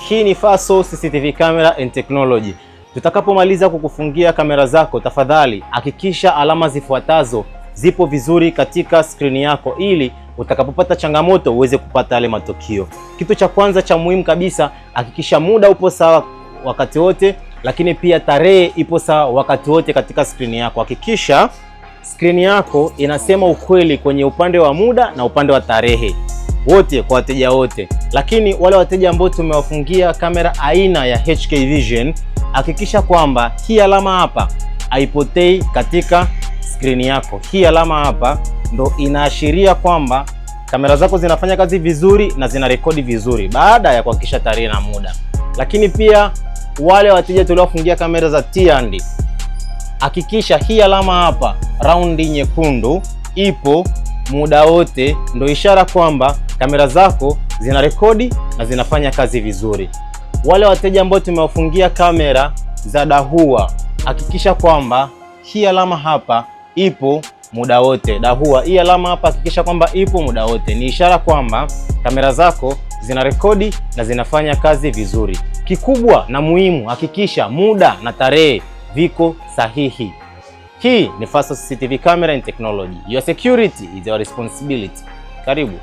Hii ni Faso CCTV Camera and Technology. Tutakapomaliza kukufungia kamera zako, tafadhali hakikisha alama zifuatazo zipo vizuri katika skrini yako ili utakapopata changamoto uweze kupata yale matokeo. Kitu cha kwanza cha muhimu kabisa, hakikisha muda upo sawa wakati wote, lakini pia tarehe ipo sawa wakati wote katika skrini yako. Hakikisha skrini yako inasema ukweli kwenye upande wa muda na upande wa tarehe wote kwa wateja wote. Lakini wale wateja ambao tumewafungia kamera aina ya HK Vision, hakikisha kwamba hii alama hapa haipotei katika skrini yako. Hii alama hapa ndo inaashiria kwamba kamera zako zinafanya kazi vizuri na zinarekodi vizuri baada ya kuhakikisha tarehe na muda. Lakini pia wale wateja tuliowafungia kamera za T&D, hakikisha hii alama hapa raundi nyekundu ipo muda wote, ndo ishara kwamba kamera zako zinarekodi na zinafanya kazi vizuri. Wale wateja ambao tumewafungia kamera za Dahua, hakikisha kwamba hii alama hapa ipo muda wote. Dahua, hii alama hapa hakikisha kwamba ipo muda wote, ni ishara kwamba kamera zako zinarekodi na zinafanya kazi vizuri. Kikubwa na muhimu, hakikisha muda na tarehe viko sahihi. Hii ni Faso CCTV Camera and Technology. Your security is your responsibility. Karibu.